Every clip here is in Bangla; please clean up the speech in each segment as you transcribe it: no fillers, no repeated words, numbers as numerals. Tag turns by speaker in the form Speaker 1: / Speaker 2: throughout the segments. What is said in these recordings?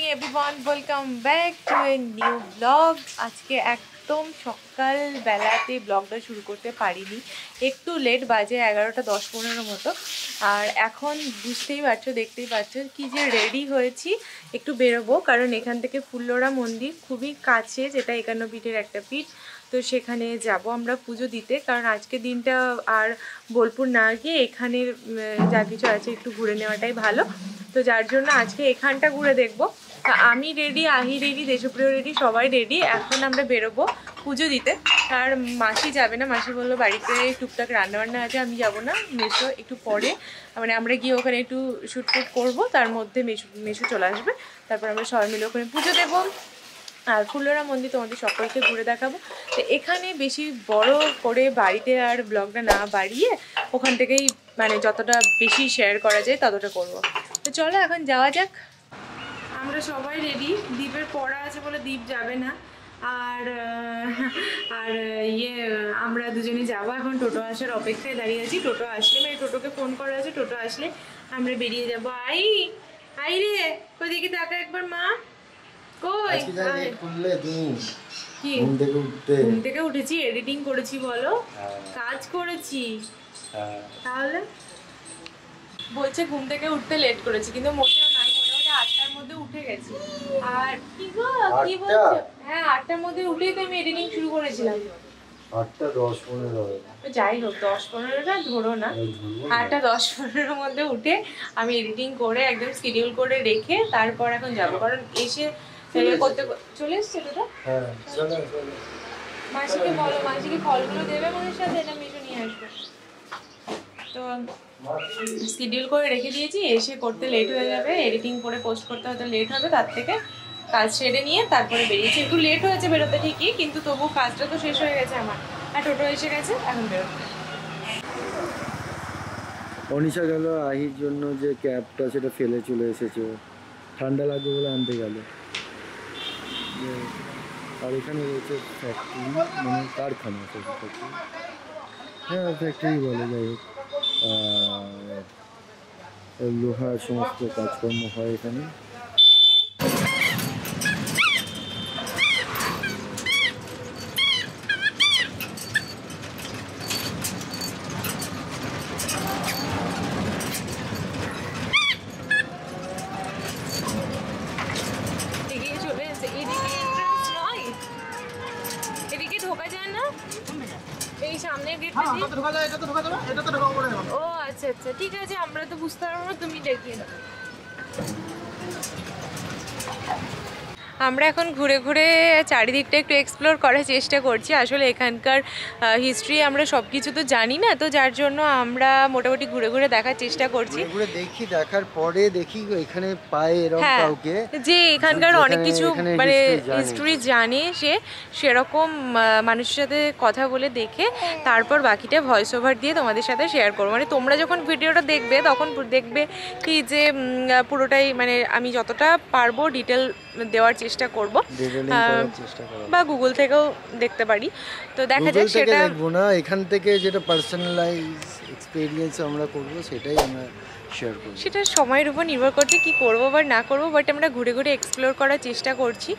Speaker 1: everyone, welcome back to a new vlog. আজকে একদম সকালবেলাতে ব্লগটা শুরু করতে পারিনি, একটু লেট, বাজে 11টা 10-15 মতো। আর এখন বুঝতেই পারছো, দেখতেই পাচ্ছ কি যে রেডি হয়েছি, একটু বেরোবো, কারণ এখান থেকে ফুল্লরা মন্দির খুবই কাছে, যেটা 51 পীঠের একটা পীঠ। তো সেখানে যাব আমরা পুজো দিতে, কারণ আজকে দিনটা আর বোলপুর না গিয়ে এখানের যা কিছু আছে একটু ঘুরে নেওয়াটাই ভালো। তো যার জন্য আজকে এখানটা ঘুরে দেখবো। আমি রেডি, আহি রেডি, দেশপ্রিয় রেডি, সবাই রেডি। এখন আমরা বেরোবো পুজো দিতে। আর মাসি যাবে না, মাসি বললো বাড়িতে টুকটাক রান্নাবান্না আছে, আমি যাব না, মেসো একটু পরে, মানে আমরা গিয়ে ওখানে একটু শ্যুটফুট করবো, তার মধ্যে মেসো চলে আসবে, তারপর আমরা সবাই মিলে ওখানে পুজো দেবো। আর ফুল্লরা মন্দির তোমাদের সকলকে ঘুরে দেখাবো। তো এখানে বেশি বড় করে বাড়িতে আর ব্লগটা না বাড়িয়ে ওখান থেকেই মানে যতটা বেশি শেয়ার করা যায় ততটা করব। তো চলো এখন যাওয়া যাক। আমরা সবাই রেডি, দ্বীপের পড়া আছে বলে দ্বীপ যাবে না। আর আর আমরা দুজনে যাবো এখন, টোটো আসার অপেক্ষায় দাঁড়িয়ে আছি। টোটো আসলে, মানে টোটোকে ফোন করা আছে, টোটো আসলে আমরা বেরিয়ে যাবো। আই রে, ওইদিকে তাকা একবার মা। ঘুম থেকে উঠেছি, এডিটিং করেছি, বলো কাজ করেছি। তাহলে বলছে ঘুম থেকে উঠতে লেট করেছি, কিন্তু মোটেও নাই, মোটামুটি 8টার মধ্যে উঠে গেছি। আর কি গো, কি বলছো? হ্যাঁ, 8টার মধ্যে উঠেই তো আমি এডিটিং শুরু করেছিলাম।
Speaker 2: 8টা 10-15
Speaker 1: যাই হোক, 10-15টা ধরো না, 8টা 10-15 মধ্যে উঠে আমি এডিটিং করে একদম শিডিউল করে রেখে তারপর এখন যাবো, কারণ এসে করতে চলে এসছে তো। হ্যাঁ, মাসিকে বলো, মাসিকে ফলগুলো দেবে মনের সাথে, এটা মিশু নিয়ে আসবে। তো শিডিউল করে রেখে দিয়েছি, এসে করতে লেট হয়ে যাবে, এডিটিং করে পোস্ট করতে হয়তো লেট হবে, তার থেকে কাজ সেরে নিয়ে তারপরে বেরিয়েছি। একটু লেট হয়েছে বেরোতে ঠিকই, কিন্তু তবু কাজটা তো শেষ হয়ে গেছে আমার। আর টোটো এসে গেছে, এখন বেরোতে।
Speaker 2: অনিশা গেল আহির জন্য যে ক্যাবটা, সেটা ফেলে চলে এসেছে, ঠান্ডা লাগবে বলে আনতে গেল। আর এখানে রয়েছে ফ্যাক্টরি, মানে কারখানা, হ্যাঁ ফ্যাক্টরি বলে, যাই হোক লোহার সমস্ত কাজকর্ম হয় এখানে।
Speaker 1: ও আচ্ছা আচ্ছা, ঠিক আছে, আমরা তো বুঝতে পারবো না, তুমি দেখিয়ে দাও। আমরা এখন ঘুরে ঘুরে চারিদিকটা একটু এক্সপ্লোর করার চেষ্টা করছি। আসলে এখানকার হিস্ট্রি আমরা সব কিছু তো জানি না, তো যার জন্য আমরা মোটামুটি ঘুরে ঘুরে দেখার চেষ্টা করছি।
Speaker 2: ঘুরে দেখি, দেখার পরে দেখি এখানে পাই এরকম কাউকে
Speaker 1: যে এখানকার অনেক কিছু মানে হিস্ট্রি জানে, সেরকম মানুষের সাথে কথা বলে দেখে তারপর বাকিটা ভয়েস ওভার দিয়ে তোমাদের সাথে শেয়ার করবো। মানে তোমরা যখন ভিডিওটা দেখবে তখন দেখবে কি যে পুরোটাই মানে আমি যতটা পারবো ডিটেল দেওয়ার চেষ্টা করব, বা গুগল থেকেও দেখতে পারি। তো দেখা যাক, সেটা
Speaker 2: দেখবো না, এখান থেকে যেটা পার্সোনালাইজ এক্সপেরিয়েন্স আমরা করব সেটাই আমরা শেয়ার করব।
Speaker 1: সেটা সময়ের উপর নির্ভর করছে কি করব বা না করব, বাট আমরা ঘুরে ঘুরে এক্সপ্লোর করার চেষ্টা করছি।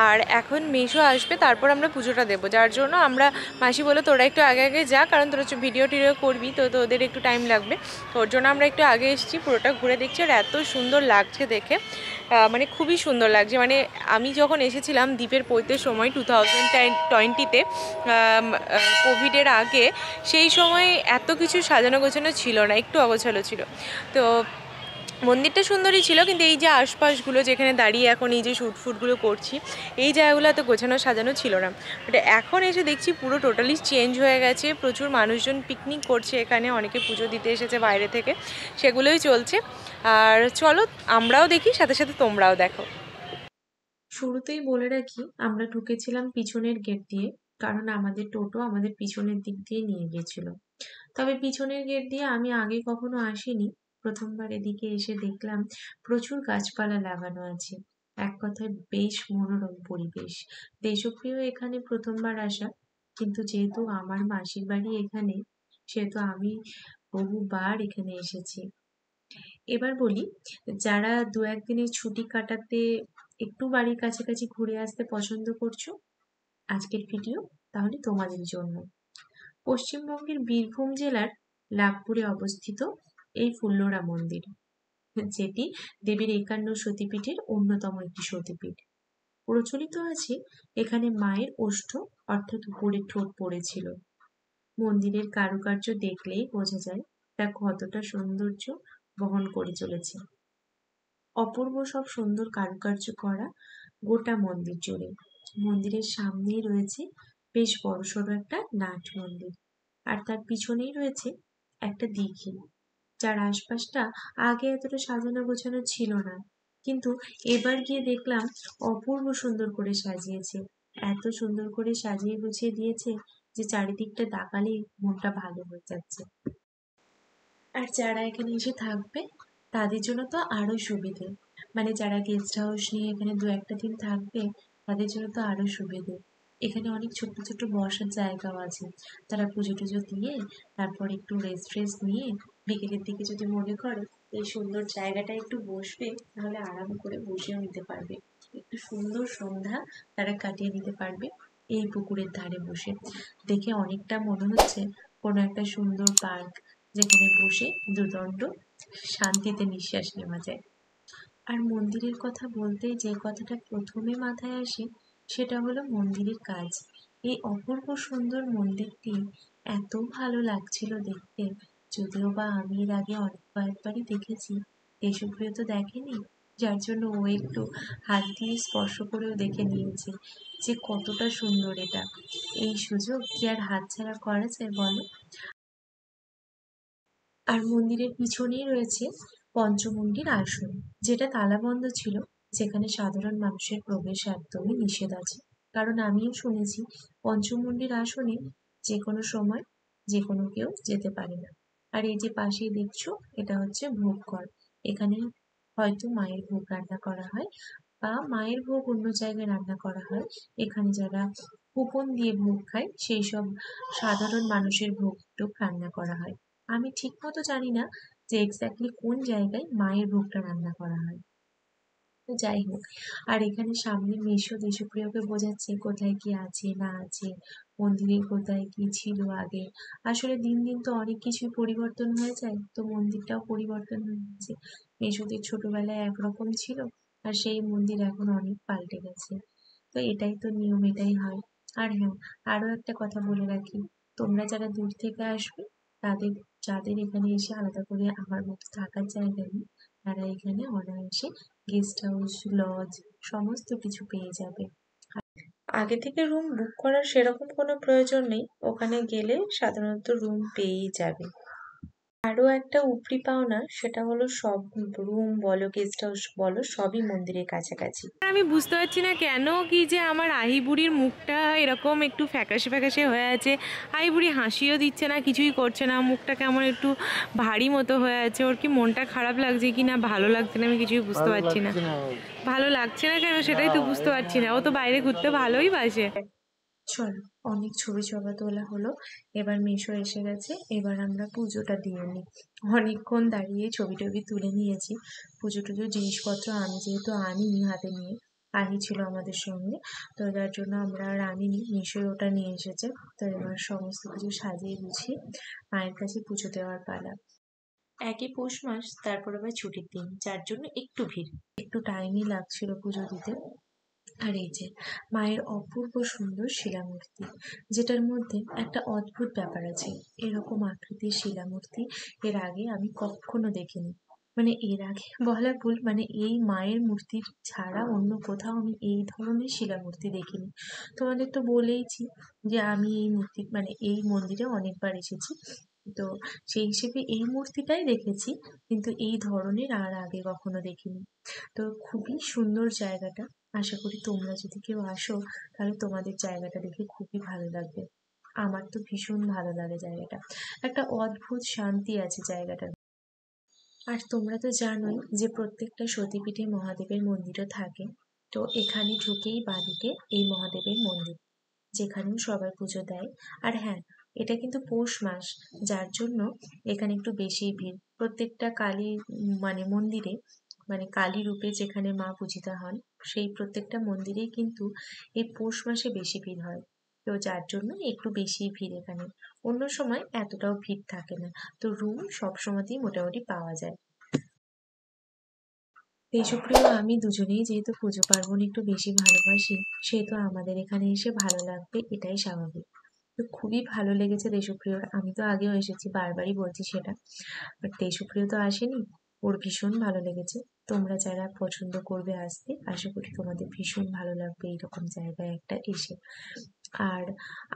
Speaker 1: আর এখন মেসো আসবে, তারপর আমরা পুজোটা দেবো, যার জন্য আমরা, মাসি বলে তোরা একটু আগে আগে যা, কারণ তোরা ভিডিও টিডিও করবি, তো তোদের একটু টাইম লাগবে, তো ওর জন্য আমরা একটু আগে এসেছি, পুরোটা ঘুরে দেখছি। আর এত সুন্দর লাগছে দেখে, মানে খুবই সুন্দর লাগছে। মানে আমি যখন এসেছিলাম দ্বীপের পৈতের সময় 2020-তে, কোভিডের আগে, সেই সময় এত কিছু সাজানো গোছানো ছিল না, একটু অগোছালো ছিল। তো মন্দিরটা সুন্দরই ছিল, কিন্তু এই যে আশপাশগুলো যেখানে দাঁড়িয়ে এখন এই যে শ্যুটফুটগুলো করছি, এই জায়গাগুলো এত গোছানো সাজানো ছিল না। বাট এখন এসে দেখছি পুরো টোটালি চেঞ্জ হয়ে গেছে, প্রচুর মানুষজন পিকনিক করছে এখানে, অনেকে পুজো দিতে এসেছে বাইরে থেকে, সেগুলোই চলছে। আর চলো আমরাও দেখি, সাথে সাথে তোমরাও দেখো। শুরুতেই বলে রাখি, আমরা ঢুকেছিলাম পিছনের গেট দিয়ে, কারণ আমাদের টোটো আমাদের পিছনের দিক দিয়ে নিয়ে গিয়েছিল। তবে পিছনের গেট দিয়ে আমি আগে কখনো আসিনি, প্রথমবার এদিকে এসে দেখলাম প্রচুর গাছপালা লাগানো আছে, এক কথায় বেশ মনোরম পরিবেশ। দেশপ্রিয় এখানে প্রথমবার আসা, কিন্তু যেহেতু আমার মাসির বাড়ি এখানে, সেহেতু আমি বহুবার এখানে এসেছি। এবার বলি, যারা 2-1 দিনের ছুটি কাটাতে
Speaker 3: একটু বাড়ির কাছাকাছি ঘুরে আসতে পছন্দ করছো, আজকের ভিডিও তাহলে তোমাদের জন্য। পশ্চিমবঙ্গের বীরভূম জেলার লাভপুরে অবস্থিত এই ফুল্লরা মন্দির, যেটি দেবীর 51 সতীপীঠের অন্যতম একটি সতীপীঠ। প্রচলিত আছে এখানে মায়ের ওষ্ঠ অর্থাৎ উপরের ঠোঁট পড়েছিল। মন্দিরের কারুকার্য দেখলেই বোঝা যায় তা কতটা সৌন্দর্য বহন করে চলেছে। অপূর্ব সব সুন্দর কারুকার্য করা গোটা মন্দির জুড়ে। মন্দিরের সামনেই রয়েছে বেশ বড়সড় একটা নাট মন্দির, আর তার পিছনেই রয়েছে একটা দিঘি, যার আশপাশটা আগে এতটা সাজানো গোছানো ছিল না, কিন্তু এবার গিয়ে দেখলাম অপূর্ব সুন্দর করে সাজিয়েছে। এত সুন্দর করে সাজিয়ে গুছিয়ে দিয়েছে যে চারিদিকটা তাকালেই মনটা ভালো হয়ে যাচ্ছে। আর যারা এখানে এসে থাকবে তাদের জন্য তো আরো সুবিধে, মানে যারা গেস্ট হাউস নিয়ে এখানে 2-1 দিন থাকবে তাদের জন্য তো আরো সুবিধে। এখানে অনেক ছোট্ট ছোট্ট বসার জায়গাও আছে, তারা পুজো টুজো দিয়ে তারপর একটু রেস্ট ফ্রেস্ট নিয়ে বিকেলের দিকে যদি মনে করে এই সুন্দর জায়গাটা একটু বসবে, তাহলে আরাম করে বসেও নিতে পারবে। একটু সুন্দর সন্ধ্যা তারা কাটিয়ে নিতে পারবে এই পুকুরের ধারে বসে। দেখে অনেকটা মনে হচ্ছে কোনো একটা সুন্দর পার্ক, যেখানে বসে দুদণ্ড শান্তিতে নিঃশ্বাস নেওয়া যায়। আর মন্দিরের কথা বলতেই যে কথাটা প্রথমে মাথায় আসে সেটা হলো মন্দিরের কাজ। এই অপূর্ব সুন্দর মন্দিরটি এত ভালো লাগছিল দেখতে, যদিও বা আমি এর আগে অনেক কয়েকবারই দেখেছি, দেশপ্রিয় তো দেখেনি, যার জন্য ও একটু হাত দিয়ে স্পর্শ করেও দেখে নিয়েছে যে কতটা সুন্দর এটা। এই সুযোগ কি আর হাতছাড়া করা যায় বলো? আর মন্দিরের পিছনেই রয়েছে পঞ্চমুণ্ডির আসন, যেটা তালাবন্ধ ছিল, যেখানে সাধারণ মানুষের প্রবেশ একদমই নিষেধ আছে। কারণ আমিও শুনেছি পঞ্চমুণ্ডির আসনে যে কোনো সময় যে কোনো কেউ যেতে পারে না। আর এই যে পাশেই দেখছো, এটা হচ্ছে ভোগ ঘর। এখানে হয়তো মায়ের ভোগ রান্না করা হয়, বা মায়ের ভোগ অন্য জায়গায় রান্না করা হয়। এখানে যারা কুপন দিয়ে ভোগ খায় সেই সব সাধারণ মানুষের ভোগ টোগ রান্না করা হয়। আমি ঠিক মতো জানি না যে এক্স্যাক্টলি কোন জায়গায় মায়ের ভোগটা রান্না করা হয়। তো যাই হোক, আর এখানে সামনে মেসো দেশপ্রিয়কে বোঝাচ্ছে কোথায় কি আছে না আছে, মন্দিরে কোথায় কি ছিল আগে। আসলে দিন দিন তো অনেক কিছুই পরিবর্তন হয়ে যায়, তো মন্দিরটাও পরিবর্তন হয়ে গেছে। মেসোদের ছোটবেলায় একরকম ছিল, আর সেই মন্দির এখন অনেক পাল্টে গেছে। তো এটাই তো নিয়ম, এটাই হয়। আর হ্যাঁ, আরো একটা কথা বলে রাখি, তোমরা যারা দূর থেকে আসবে তাদের, যাদের এখানে এসে আলাদা করে আমার মতো থাকার জায়গা নেই, তারা এখানে অনায়াসে গেস্ট হাউস, লজ সমস্ত কিছু পেয়ে যাবে। আগে থেকে রুম বুক করার সেরকম কোনো প্রয়োজন নেই, ওখানে গেলে সাধারণত রুম পেয়েই যাবে। আরো একটা উপরি পাওনা, সেটা হলো সব রুম বলো গেস্ট হাউস বলো সবই মন্দিরের কাছাকাছি।
Speaker 1: আমি বুঝতে পারছি না কেন কি যে আমার আহি বুড়ির মুখটা এরকম একটু ফ্যাকাশে ফ্যাকাশে হয়ে আছে। আহি বুড়ি হাসিও দিচ্ছে না, কিছুই করছে না, মুখটা কেমন একটু ভারী মতো হয়ে আছে। ওর কি মনটা খারাপ লাগছে কি না ভালো লাগছে না আমি কিছুই বুঝতে পারছি না। ভালো লাগছে না কেন সেটাই তো বুঝতে পারছি না। ও তো বাইরে ঘুরতে ভালোই বাসে।
Speaker 3: চলো, অনেক ছবি জমা তোলা হলো, এবার মেশো এসে গেছে, এবার আমরা পুজোটা দিয়ে নিই। অনেকক্ষণ দাঁড়িয়ে ছবি টবি তুলে নিয়েছি। পুজো টুজো জিনিসপত্র আমি যেহেতু আনিনি হাতে নিয়ে, আনি ছিল আমাদের সঙ্গে, তো যার জন্য আমরা আর আনিনি, মিশোই ওটা নিয়ে এসেছে। তো এবার সমস্ত কিছু সাজিয়ে গুছিয়ে মায়ের কাছে পুজো দেওয়ার পালা। একই পৌষ মাস, তারপর আবার ছুটির দিন, যার জন্য একটু ভিড়, একটু টাইমই লাগছিল পুজো দিতে। আর এই যে মায়ের অপূর্ব সুন্দর শিলামূর্তি, যেটার মধ্যে একটা অদ্ভুত ব্যাপার আছে। এরকম আকৃতির শিলামূর্তি এর আগে আমি কখনো দেখিনি। মানে এর আগে বলা ভুল, মানে এই মায়ের মূর্তি ছাড়া অন্য কোথাও আমি এই ধরনের শিলামূর্তি দেখিনি। তোমাদের তো বলেইছি যে আমি এই মূর্তি মানে এই মন্দিরে অনেকবার এসেছি, তো সেই হিসেবে এই মূর্তিটাই দেখেছি, কিন্তু এই ধরনের আর আগে কখনো দেখিনি। তো খুবই সুন্দর জায়গাটা। আশা করি তোমরা যদি কেউ আসো তাহলে তোমাদের জায়গাটা দেখে খুবই ভালো লাগবে। আমার তো ভীষণ ভালো লাগে জায়গাটা, একটা অদ্ভুত শান্তি আছে জায়গাটার। আর তোমরা তো জানোই যে প্রত্যেকটা সতীপীঠে মহাদেবের মন্দিরও থাকে। তো এখানে ঢুকেই বাদিকে এই মহাদেবের মন্দির, যেখানেও সবাই পুজো দেয়। আর হ্যাঁ, এটা কিন্তু পৌষ মাস, যার জন্য এখানে একটু বেশি ভিড়। প্রত্যেকটা কালী মানে মন্দিরে মানে কালী রূপে যেখানে মা পূজিতা হন, সেই প্রত্যেকটা মন্দিরেই কিন্তু এই পৌষ মাসে বেশি ভিড় হয়। তো যার জন্য একটু বেশি ভিড় এখানে। অন্য সময় এতটাও ভিড় থাকে না। তো রুম সবসময়তেই মোটামুটি পাওয়া যায়। দেশপ্রিয় আমি দুজনেই যেহেতু পুজো পার্বণ একটু বেশি ভালোবাসি, সেহেতু আমাদের এখানে এসে ভালো লাগবে এটাই স্বাভাবিক। তো খুবই ভালো লেগেছে দেশপ্রিয়র। আমি তো আগেও এসেছি, বারবারই বলছি সেটা, বাট দেশপ্রিয় তো আসেনি। ওর ভীষণ ভালো লেগেছে। তোমরা যারা পছন্দ করবে আসতে, আশা করি তোমাদের ভীষণ ভালো লাগবে এইরকম জায়গায় একটা এসে। আর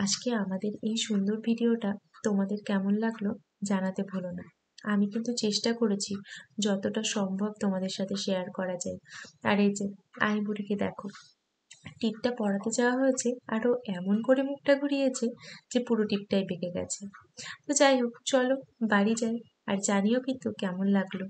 Speaker 3: আজকে আমাদের এই সুন্দর ভিডিওটা তোমাদের কেমন লাগলো জানাতে ভুলো না। আমি কিন্তু চেষ্টা করেছি যতটা সম্ভব তোমাদের সাথে শেয়ার করা যায়। আর এই যে বুড়িকে দেখো, টিপটা পরাতে যাওয়া হয়েছে আর ও এমন করে মুখটা ঘুরিয়েছে যে পুরো টিপটাই বেঁকে গেছে। তো যাই হোক, চলো বাড়ি যাই, আর জানিও কিন্তু কেমন লাগলো।